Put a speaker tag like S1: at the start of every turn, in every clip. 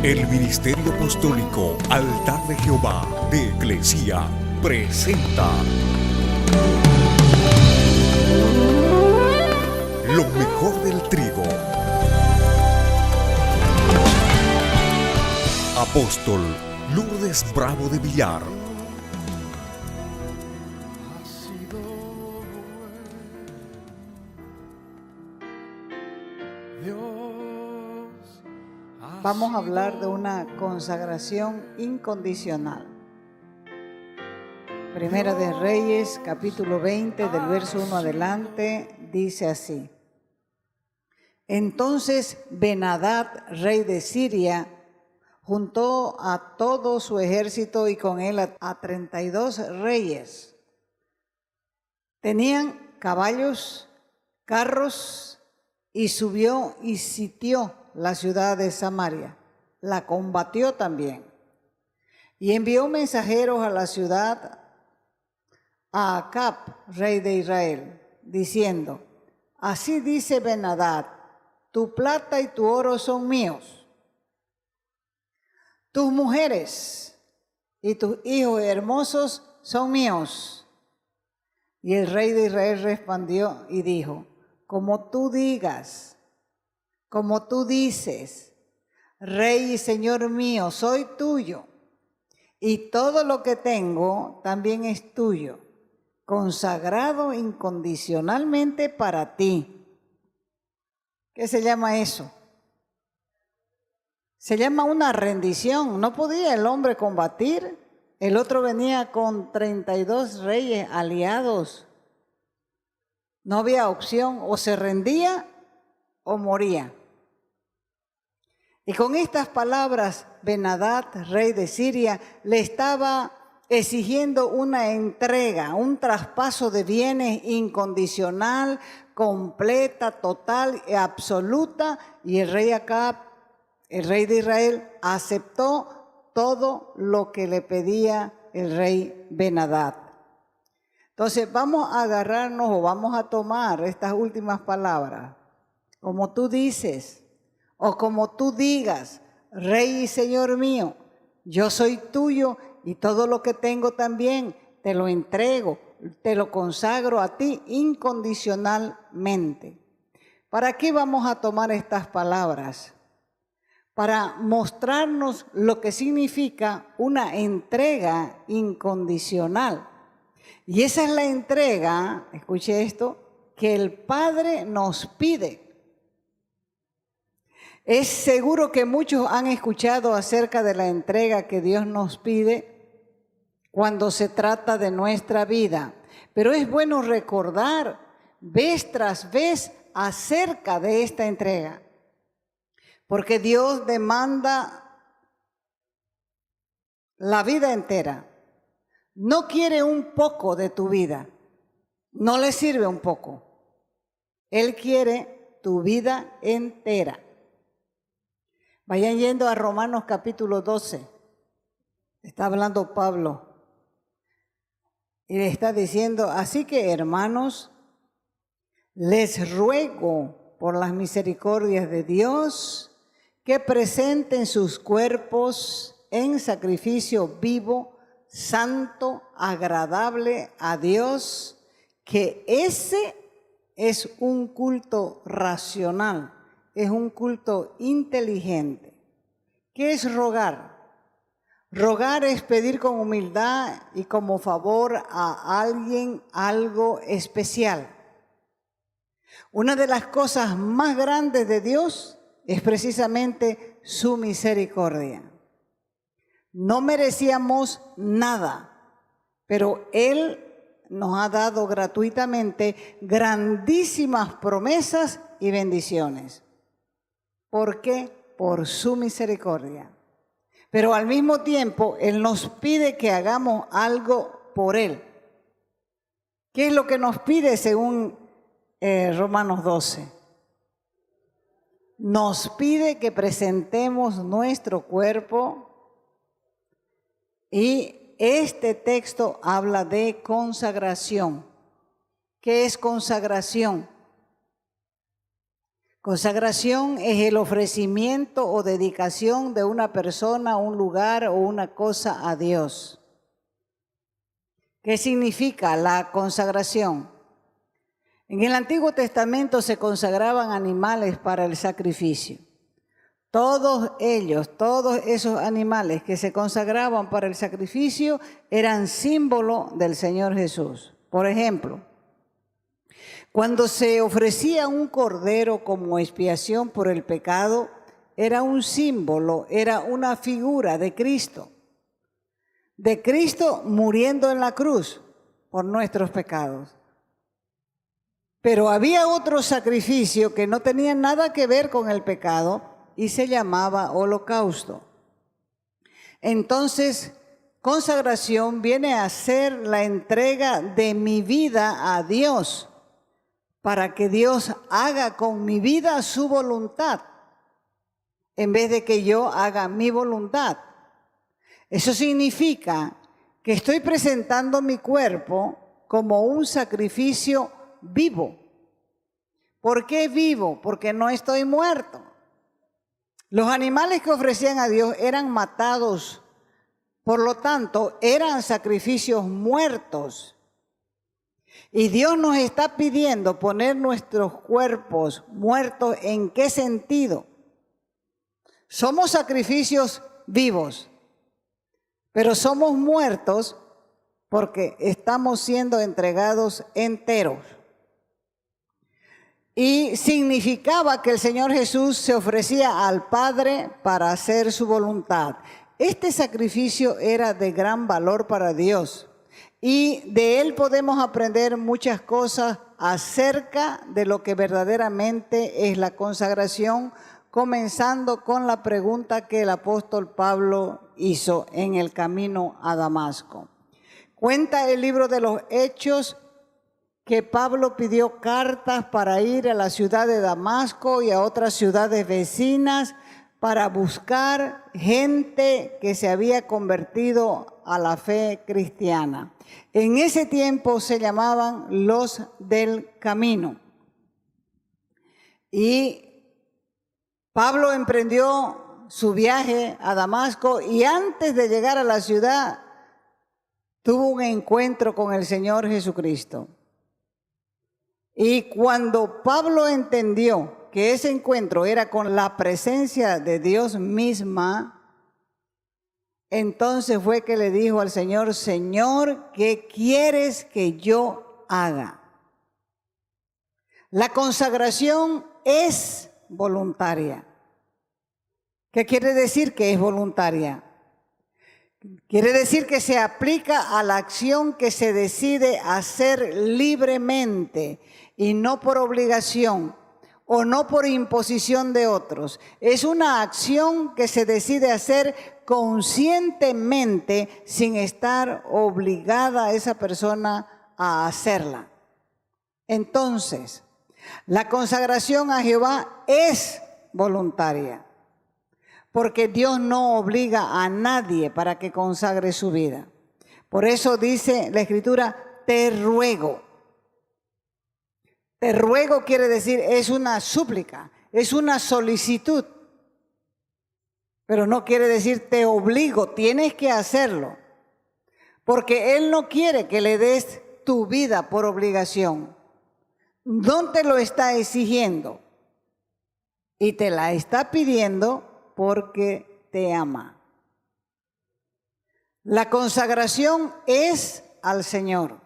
S1: El Ministerio Apostólico Altar de Jehová de Eclesia presenta lo mejor del trigo. Apóstol Lourdes Bravo de Villar.
S2: Vamos a hablar de una consagración incondicional. Primera de Reyes, capítulo 20, del verso 1 adelante, dice así. Entonces Ben-Hadad, rey de Siria, juntó a todo su ejército y con él a 32 reyes. Tenían caballos, carros, y subió y sitió la ciudad de Samaria, la combatió también, y envió mensajeros a la ciudad a Acab, rey de Israel, diciendo, así dice Ben-Hadad, tu plata y tu oro son míos, tus mujeres y tus hijos hermosos son míos. Y el rey de Israel respondió y dijo, como tú digas, como tú dices, Rey y Señor mío, soy tuyo, y todo lo que tengo también es tuyo, consagrado incondicionalmente para ti. ¿Qué se llama eso? Se llama una rendición. No podía el hombre combatir. El otro venía con 32 reyes aliados. No había opción, o se rendía o moría. Y con estas palabras, Ben-Hadad, rey de Siria, le estaba exigiendo una entrega, un traspaso de bienes incondicional, completa, total y absoluta. Y el rey Acab, el rey de Israel, aceptó todo lo que le pedía el rey Ben-Hadad. Entonces vamos a agarrarnos o vamos a tomar estas últimas palabras. Como tú dices, o como tú digas, Rey y Señor mío, yo soy tuyo y todo lo que tengo también te lo entrego, te lo consagro a ti incondicionalmente. ¿Para qué vamos a tomar estas palabras? Para mostrarnos lo que significa una entrega incondicional. Y esa es la entrega, escuche esto, que el Padre nos pide. Es seguro que muchos han escuchado acerca de la entrega que Dios nos pide cuando se trata de nuestra vida. Pero es bueno recordar vez tras vez acerca de esta entrega. Porque Dios demanda la vida entera. No quiere un poco de tu vida. No le sirve un poco. Él quiere tu vida entera. Vayan yendo a Romanos capítulo 12. Está hablando Pablo. Y le está diciendo, así que hermanos, les ruego por las misericordias de Dios que presenten sus cuerpos en sacrificio vivo, santo, agradable a Dios, que ese es un culto racional. Es un culto inteligente. ¿Qué es rogar? Rogar es pedir con humildad y como favor a alguien algo especial. Una de las cosas más grandes de Dios es precisamente su misericordia. No merecíamos nada, pero Él nos ha dado gratuitamente grandísimas promesas y bendiciones. ¿Por qué? Por su misericordia. Pero al mismo tiempo, Él nos pide que hagamos algo por Él. ¿Qué es lo que nos pide según Romanos 12? Nos pide que presentemos nuestro cuerpo y este texto habla de consagración. ¿Qué es consagración? Consagración es el ofrecimiento o dedicación de una persona, un lugar o una cosa a Dios. ¿Qué significa la consagración? En el Antiguo Testamento se consagraban animales para el sacrificio. Todos esos animales que se consagraban para el sacrificio eran símbolo del Señor Jesús. Por ejemplo, cuando se ofrecía un cordero como expiación por el pecado, era un símbolo, era una figura de Cristo muriendo en la cruz por nuestros pecados. Pero había otro sacrificio que no tenía nada que ver con el pecado y se llamaba holocausto. Entonces, consagración viene a ser la entrega de mi vida a Dios, para que Dios haga con mi vida su voluntad, en vez de que yo haga mi voluntad. Eso significa que estoy presentando mi cuerpo como un sacrificio vivo. ¿Por qué vivo? Porque no estoy muerto. Los animales que ofrecían a Dios eran matados, por lo tanto, eran sacrificios muertos. Y Dios nos está pidiendo poner nuestros cuerpos muertos. ¿En qué sentido? Somos sacrificios vivos, pero somos muertos porque estamos siendo entregados enteros. Y significaba que el Señor Jesús se ofrecía al Padre para hacer su voluntad. Este sacrificio era de gran valor para Dios. Y de él podemos aprender muchas cosas acerca de lo que verdaderamente es la consagración, comenzando con la pregunta que el apóstol Pablo hizo en el camino a Damasco. Cuenta el libro de los Hechos que Pablo pidió cartas para ir a la ciudad de Damasco y a otras ciudades vecinas para buscar gente que se había convertido a la fe cristiana. En ese tiempo se llamaban los del camino. Y Pablo emprendió su viaje a Damasco y antes de llegar a la ciudad tuvo un encuentro con el Señor Jesucristo. Y cuando Pablo entendió que ese encuentro era con la presencia de Dios misma, entonces fue que le dijo al Señor: Señor, ¿qué quieres que yo haga? La consagración es voluntaria. ¿Qué quiere decir que es voluntaria? Quiere decir que se aplica a la acción que se decide hacer libremente y no por obligación o no por imposición de otros. Es una acción que se decide hacer conscientemente sin estar obligada a esa persona a hacerla. Entonces, la consagración a Jehová es voluntaria, porque Dios no obliga a nadie para que consagre su vida. Por eso dice la Escritura, te ruego. Te ruego quiere decir, es una súplica, es una solicitud. Pero no quiere decir te obligo, tienes que hacerlo. Porque Él no quiere que le des tu vida por obligación. No te lo está exigiendo. Y te la está pidiendo porque te ama. La consagración es al Señor.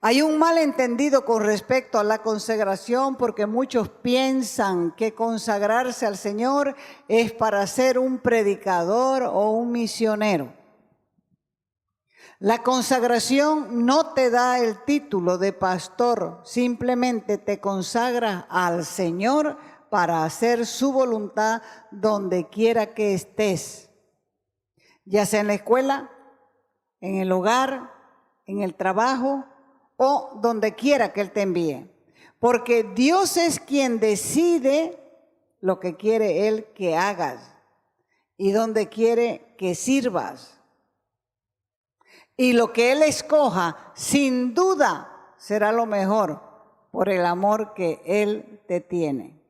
S2: Hay un malentendido con respecto a la consagración porque muchos piensan que consagrarse al Señor es para ser un predicador o un misionero. La consagración no te da el título de pastor, simplemente te consagras al Señor para hacer su voluntad donde quiera que estés, ya sea en la escuela, en el hogar, en el trabajo o donde quiera que Él te envíe. Porque Dios es quien decide lo que quiere Él que hagas y donde quiere que sirvas. Y lo que Él escoja, sin duda, será lo mejor por el amor que Él te tiene.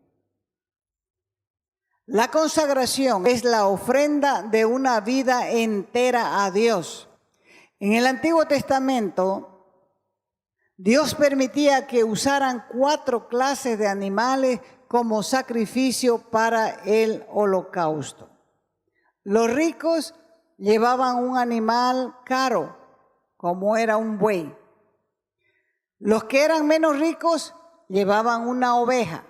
S2: La consagración es la ofrenda de una vida entera a Dios. En el Antiguo Testamento, Dios permitía que usaran 4 clases de animales como sacrificio para el holocausto. Los ricos llevaban un animal caro, como era un buey. Los que eran menos ricos llevaban una oveja.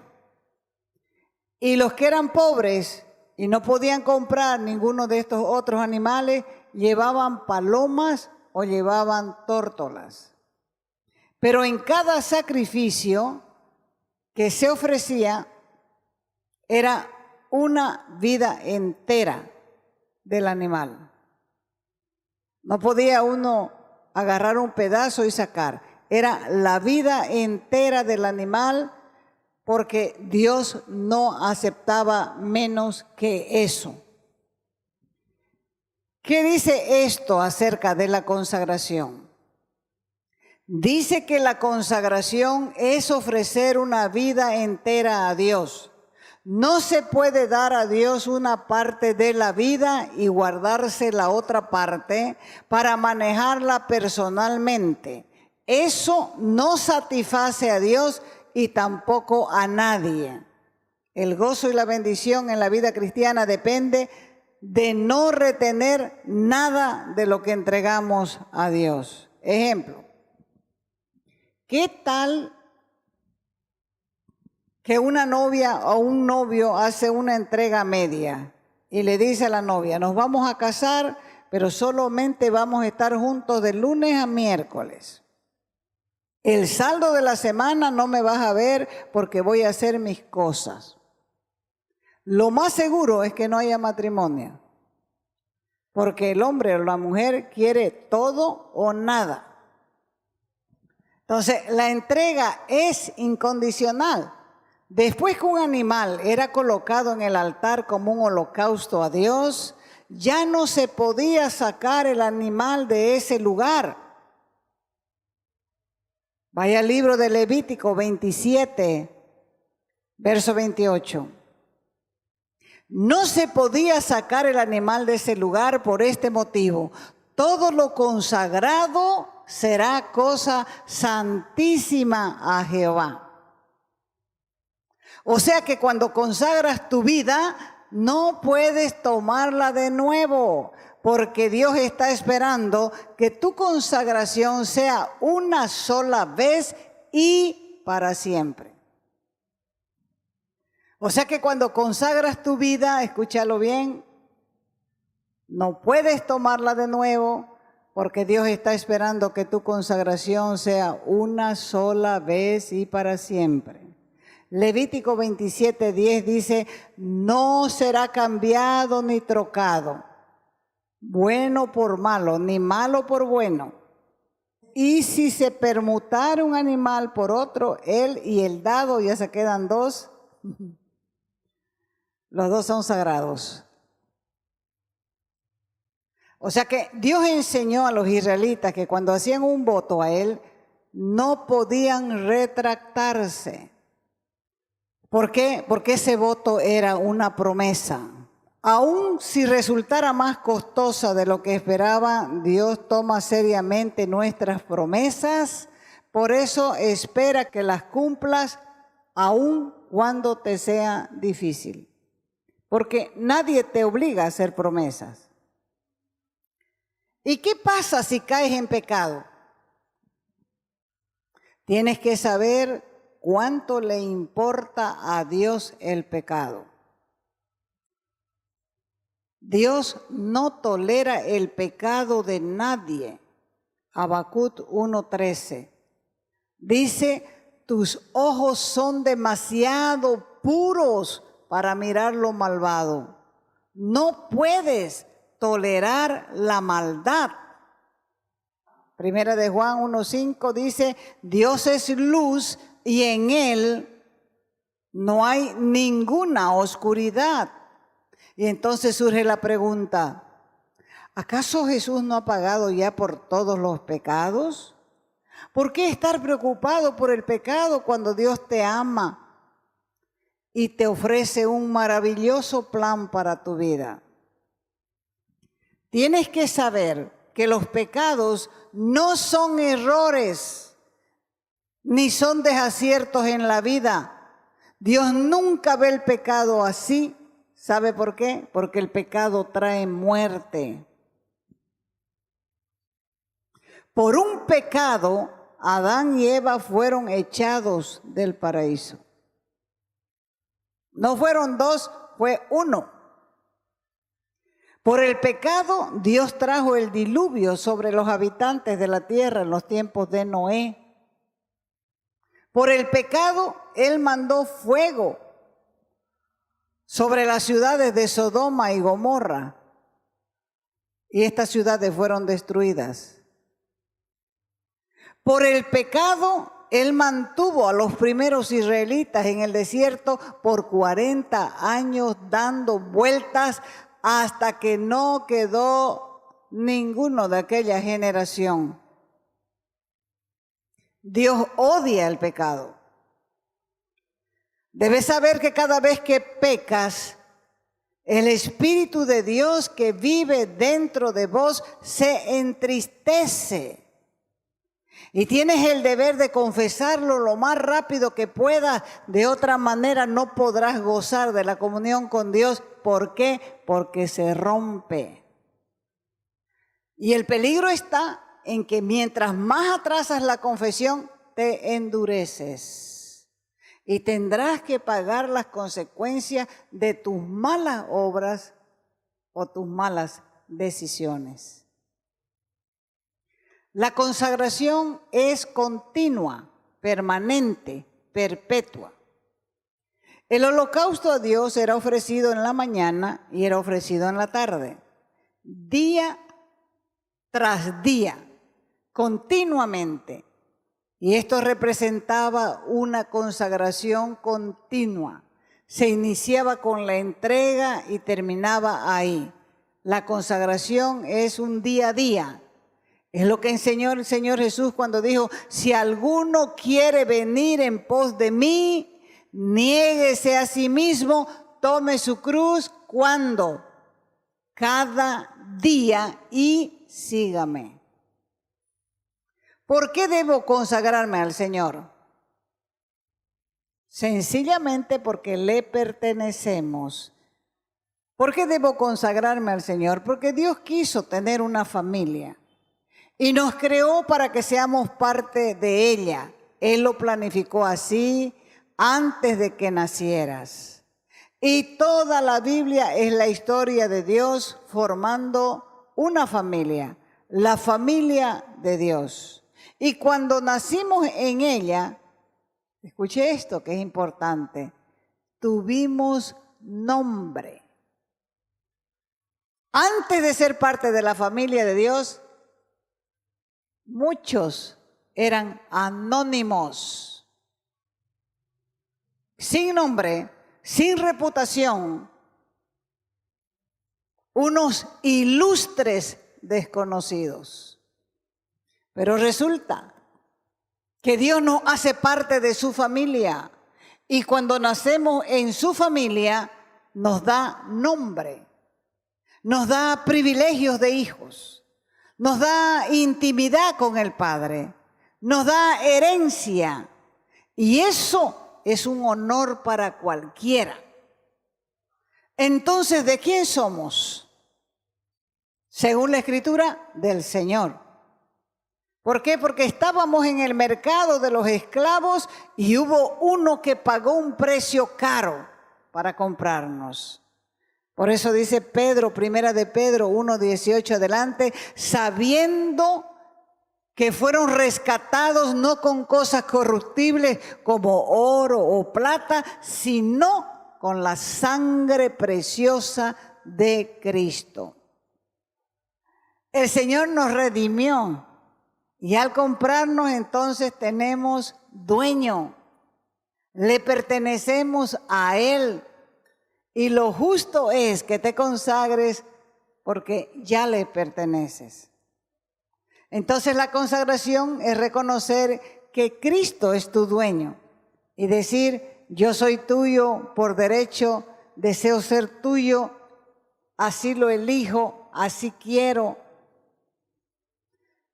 S2: Y los que eran pobres y no podían comprar ninguno de estos otros animales, llevaban palomas o llevaban tórtolas. Pero en cada sacrificio que se ofrecía era una vida entera del animal. No podía uno agarrar un pedazo y sacar. Era la vida entera del animal, porque Dios no aceptaba menos que eso. ¿Qué dice esto acerca de la consagración? Dice que la consagración es ofrecer una vida entera a Dios. No se puede dar a Dios una parte de la vida y guardarse la otra parte para manejarla personalmente. Eso no satisface a Dios y tampoco a nadie. El gozo y la bendición en la vida cristiana depende de no retener nada de lo que entregamos a Dios. Ejemplo, ¿qué tal que una novia o un novio hace una entrega media y le dice a la novia, nos vamos a casar, pero solamente vamos a estar juntos de lunes a miércoles? El saldo de la semana no me vas a ver porque voy a hacer mis cosas. Lo más seguro es que no haya matrimonio, porque el hombre o la mujer quiere todo o nada. Entonces, la entrega es incondicional. Después que un animal era colocado en el altar como un holocausto a Dios, ya no se podía sacar el animal de ese lugar. Vaya al libro de Levítico 27, verso 28. No se podía sacar el animal de ese lugar por este motivo. Todo lo consagrado será cosa santísima a Jehová. O sea que cuando consagras tu vida, no puedes tomarla de nuevo, porque Dios está esperando que tu consagración sea una sola vez y para siempre. O sea que cuando consagras tu vida, escúchalo bien, no puedes tomarla de nuevo, porque Dios está esperando que tu consagración sea una sola vez y para siempre. Levítico 27:10 dice, no será cambiado ni trocado, bueno por malo, ni malo por bueno. Y si se permutara un animal por otro, él y el dado, ya se quedan 2, los 2 son sagrados. O sea que Dios enseñó a los israelitas que cuando hacían un voto a Él, no podían retractarse. ¿Por qué? Porque ese voto era una promesa. Aun si resultara más costosa de lo que esperaba, Dios toma seriamente nuestras promesas. Por eso espera que las cumplas aun cuando te sea difícil. Porque nadie te obliga a hacer promesas. ¿Y qué pasa si caes en pecado? Tienes que saber cuánto le importa a Dios el pecado. Dios no tolera el pecado de nadie. Habacuc 1:13 dice, tus ojos son demasiado puros para mirar lo malvado. No puedes tolerar la maldad. Primera de Juan 1:5 dice, Dios es luz y en Él no hay ninguna oscuridad. Y entonces surge la pregunta, ¿acaso Jesús no ha pagado ya por todos los pecados? ¿Por qué estar preocupado por el pecado cuando Dios te ama y te ofrece un maravilloso plan para tu vida? Tienes que saber que los pecados no son errores ni son desaciertos en la vida. Dios nunca ve el pecado así. ¿Sabe por qué? Porque el pecado trae muerte. Por un pecado, Adán y Eva fueron echados del paraíso. No fueron dos, fue uno. Por el pecado, Dios trajo el diluvio sobre los habitantes de la tierra en los tiempos de Noé. Por el pecado, Él mandó fuego sobre las ciudades de Sodoma y Gomorra. Y estas ciudades fueron destruidas. Por el pecado, Él mantuvo a los primeros israelitas en el desierto por 40 años dando vueltas hasta que no quedó ninguno de aquella generación. Dios odia el pecado. Debes saber que cada vez que pecas, el Espíritu de Dios que vive dentro de vos se entristece. Y tienes el deber de confesarlo lo más rápido que puedas. De otra manera no podrás gozar de la comunión con Dios. ¿Por qué? Porque se rompe. Y el peligro está en que mientras más atrasas la confesión, te endureces. Y tendrás que pagar las consecuencias de tus malas obras o tus malas decisiones. La consagración es continua, permanente, perpetua. El holocausto a Dios era ofrecido en la mañana y era ofrecido en la tarde, día tras día, continuamente. Y esto representaba una consagración continua. Se iniciaba con la entrega y terminaba ahí. La consagración es un día a día. Es lo que enseñó el Señor Jesús cuando dijo, si alguno quiere venir en pos de mí, niéguese a sí mismo, tome su cruz, ¿cuándo? Cada día y sígame. ¿Por qué debo consagrarme al Señor? Sencillamente porque le pertenecemos. ¿Por qué debo consagrarme al Señor? Porque Dios quiso tener una familia. Y nos creó para que seamos parte de ella. Él lo planificó así antes de que nacieras. Y toda la Biblia es la historia de Dios formando una familia, la familia de Dios. Y cuando nacimos en ella, escuche esto que es importante, tuvimos nombre. Antes de ser parte de la familia de Dios, muchos eran anónimos, sin nombre, sin reputación, unos ilustres desconocidos. Pero resulta que Dios nos hace parte de su familia y cuando nacemos en su familia nos da nombre, nos da privilegios de hijos. Nos da intimidad con el Padre, nos da herencia y eso es un honor para cualquiera. Entonces, ¿de quién somos? Según la Escritura, del Señor. ¿Por qué? Porque estábamos en el mercado de los esclavos y hubo uno que pagó un precio caro para comprarnos. Por eso dice Pedro, primera de Pedro 1:18 adelante, sabiendo que fueron rescatados no con cosas corruptibles como oro o plata, sino con la sangre preciosa de Cristo. El Señor nos redimió y al comprarnos entonces tenemos dueño, le pertenecemos a Él. Y lo justo es que te consagres porque ya le perteneces. Entonces la consagración es reconocer que Cristo es tu dueño y decir, yo soy tuyo por derecho, deseo ser tuyo, así lo elijo, así quiero.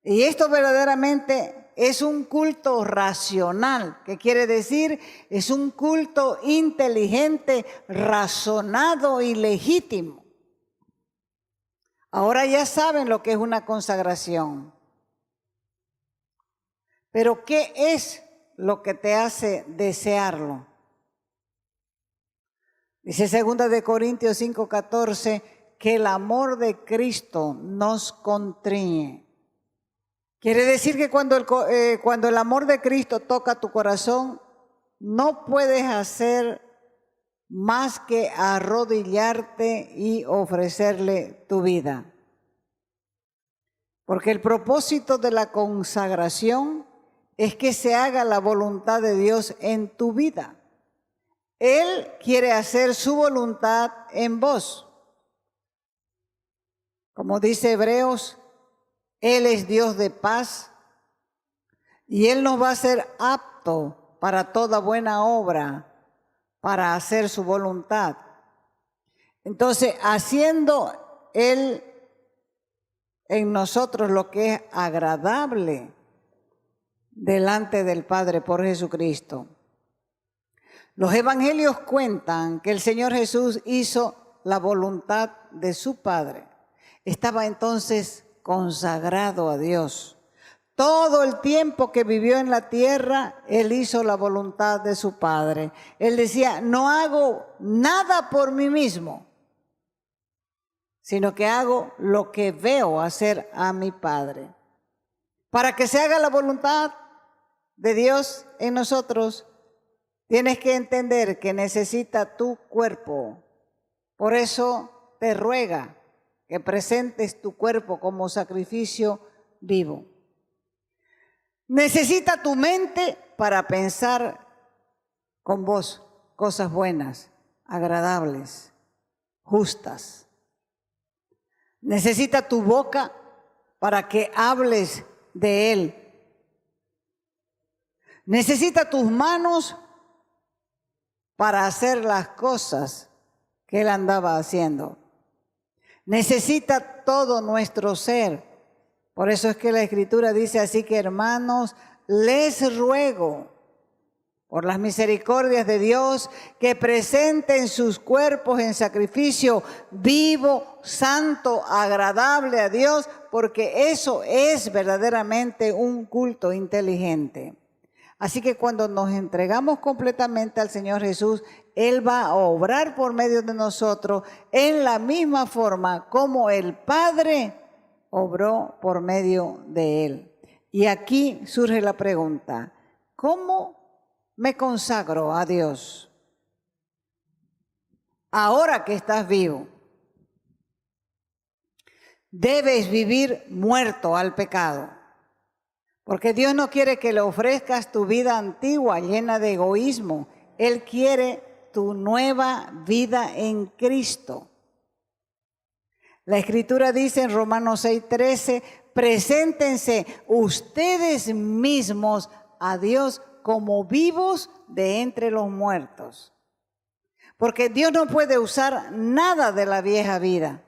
S2: Y esto verdaderamente es un culto racional, que quiere decir, es un culto inteligente, razonado y legítimo. Ahora ya saben lo que es una consagración. Pero ¿qué es lo que te hace desearlo? Dice 2 Corintios 5:14, que el amor de Cristo nos constriñe. Quiere decir que cuando el amor de Cristo toca tu corazón, no puedes hacer más que arrodillarte y ofrecerle tu vida. Porque el propósito de la consagración es que se haga la voluntad de Dios en tu vida. Él quiere hacer su voluntad en vos. Como dice Hebreos, Él es Dios de paz y Él nos va a hacer apto para toda buena obra, para hacer su voluntad. Entonces, haciendo Él en nosotros lo que es agradable delante del Padre por Jesucristo. Los evangelios cuentan que el Señor Jesús hizo la voluntad de su Padre. Estaba entonces consagrado a Dios. Todo el tiempo que vivió en la tierra, Él hizo la voluntad de su Padre. Él decía, no hago nada por mí mismo, sino que hago lo que veo hacer a mi Padre. Para que se haga la voluntad de Dios en nosotros, tienes que entender que necesita tu cuerpo. Por eso te ruega que presentes tu cuerpo como sacrificio vivo. Necesita tu mente para pensar con vos cosas buenas, agradables, justas. Necesita tu boca para que hables de Él. Necesita tus manos para hacer las cosas que Él andaba haciendo. Necesita todo nuestro ser. Por eso es que la Escritura dice así que, hermanos, les ruego por las misericordias de Dios que presenten sus cuerpos en sacrificio vivo, santo, agradable a Dios, porque eso es verdaderamente un culto inteligente. Así que cuando nos entregamos completamente al Señor Jesús, Él va a obrar por medio de nosotros en la misma forma como el Padre obró por medio de Él. Y aquí surge la pregunta, ¿cómo me consagro a Dios ahora que estás vivo? Debes vivir muerto al pecado. Porque Dios no quiere que le ofrezcas tu vida antigua llena de egoísmo. Él quiere tu nueva vida en Cristo. La Escritura dice en Romanos 6:13, preséntense ustedes mismos a Dios como vivos de entre los muertos. Porque Dios no puede usar nada de la vieja vida.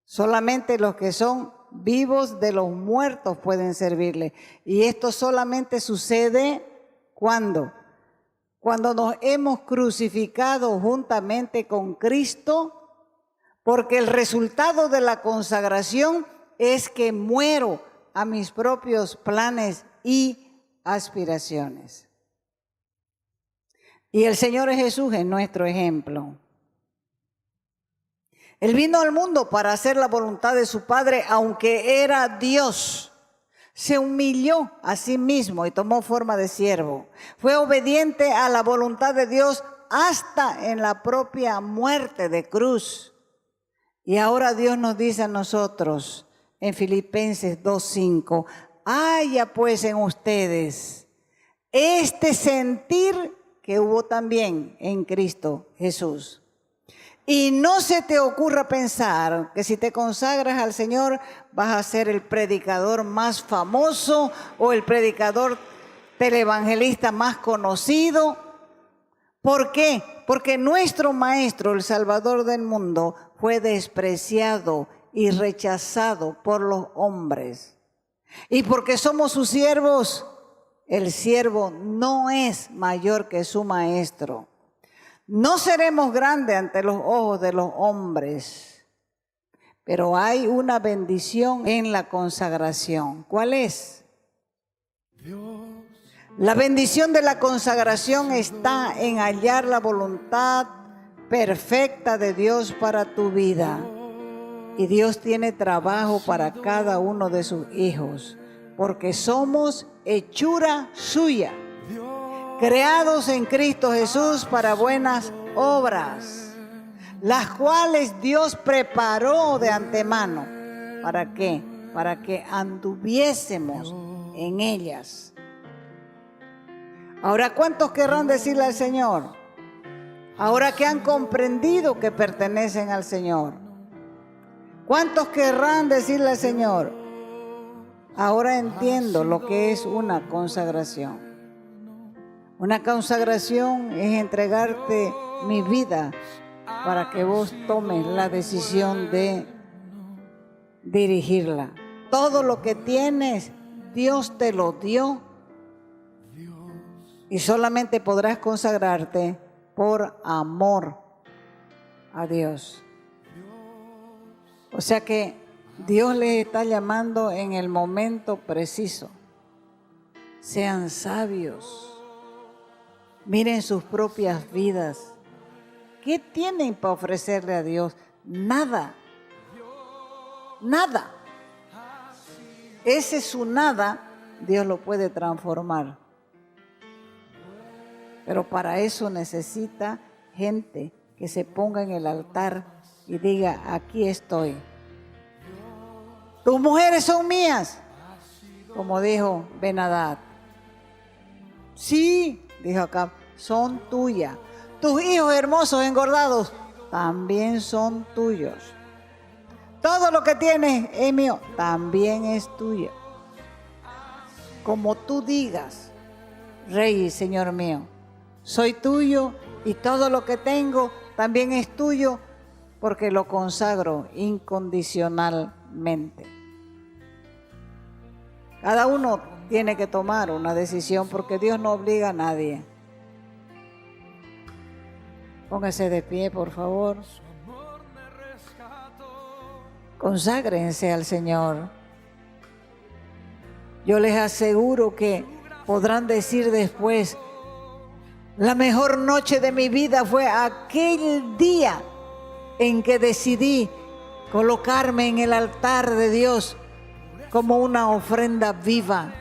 S2: Solamente los que son vivos de los muertos pueden servirle. Y esto solamente sucede cuando nos hemos crucificado juntamente con Cristo, porque el resultado de la consagración es que muero a mis propios planes y aspiraciones. Y el Señor Jesús es nuestro ejemplo. Él vino al mundo para hacer la voluntad de su Padre, aunque era Dios. Se humilló a sí mismo y tomó forma de siervo. Fue obediente a la voluntad de Dios hasta en la propia muerte de cruz. Y ahora Dios nos dice a nosotros en Filipenses 2:5, haya pues en ustedes este sentir que hubo también en Cristo Jesús. Y no se te ocurra pensar que si te consagras al Señor vas a ser el predicador más famoso o el predicador televangelista más conocido. ¿Por qué? Porque nuestro Maestro, el Salvador del mundo, fue despreciado y rechazado por los hombres. Y porque somos sus siervos, el siervo no es mayor que su Maestro. No seremos grandes ante los ojos de los hombres, pero hay una bendición en la consagración. ¿Cuál es? La bendición de la consagración está en hallar la voluntad perfecta de Dios para tu vida. Y Dios tiene trabajo para cada uno de sus hijos, porque somos hechura suya, creados en Cristo Jesús para buenas obras, las cuales Dios preparó de antemano. ¿Para qué? Para que anduviésemos en ellas. Ahora, ¿cuántos querrán decirle al Señor? Ahora que han comprendido que pertenecen al Señor. ¿Cuántos querrán decirle al Señor? Ahora entiendo lo que es una consagración. Una consagración es entregarte mi vida para que vos tomes la decisión de dirigirla. Todo lo que tienes, Dios te lo dio. Y solamente podrás consagrarte por amor a Dios. O sea que Dios les está llamando en el momento preciso. Sean sabios. Miren sus propias vidas. ¿Qué tienen para ofrecerle a Dios? Nada. Nada. Ese su nada, Dios lo puede transformar. Pero para eso necesita gente que se ponga en el altar y diga, aquí estoy. Tus mujeres son mías, como dijo Ben-Hadad. Sí, dijo Acab, son tuyas. Tus hijos hermosos engordados también son tuyos. Todo lo que tienes es mío, también es tuyo. Como tú digas, Rey y Señor mío, soy tuyo y todo lo que tengo también es tuyo porque lo consagro incondicionalmente. Cada uno tiene que tomar una decisión porque Dios no obliga a nadie. Póngase de pie, por favor. Conságrense al Señor. Yo les aseguro que podrán decir después, la mejor noche de mi vida fue aquel día en que decidí colocarme en el altar de Dios como una ofrenda viva.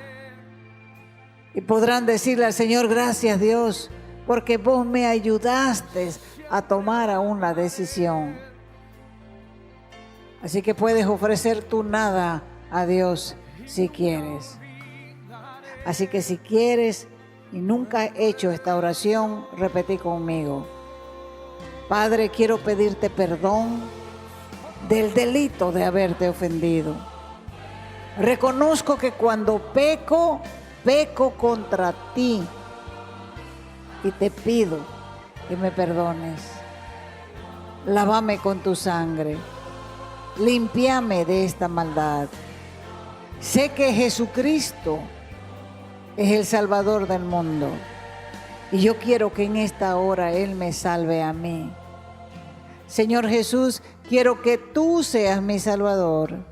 S2: Y podrán decirle al Señor, gracias Dios, porque vos me ayudaste a tomar aún la decisión. Así que puedes ofrecer tu nada a Dios si quieres. Así que si quieres y nunca he hecho esta oración, repetí conmigo. Padre, quiero pedirte perdón del delito de haberte ofendido. Reconozco que cuando peco, peco contra ti y te pido que me perdones. Lávame con tu sangre. Límpiame de esta maldad. Sé que Jesucristo es el Salvador del mundo. Y yo quiero que en esta hora Él me salve a mí. Señor Jesús, quiero que tú seas mi Salvador.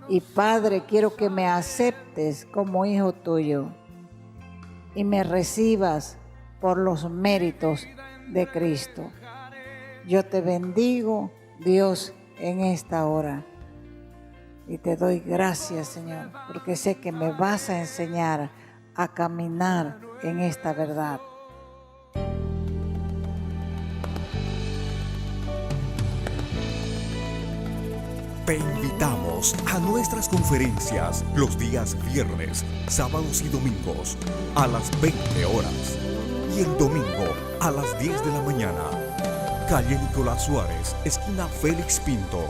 S2: Y Padre, quiero que me aceptes como hijo tuyo. Y me recibas por los méritos de Cristo. Yo te bendigo, Dios, en esta hora. Y te doy gracias, Señor, porque sé que me vas a enseñar a caminar en esta verdad.
S1: Te invitamos a nuestras conferencias los días viernes, sábados y domingos a las 20 horas y el domingo a las 10 de la mañana. Calle Nicolás Suárez, esquina Félix Pinto,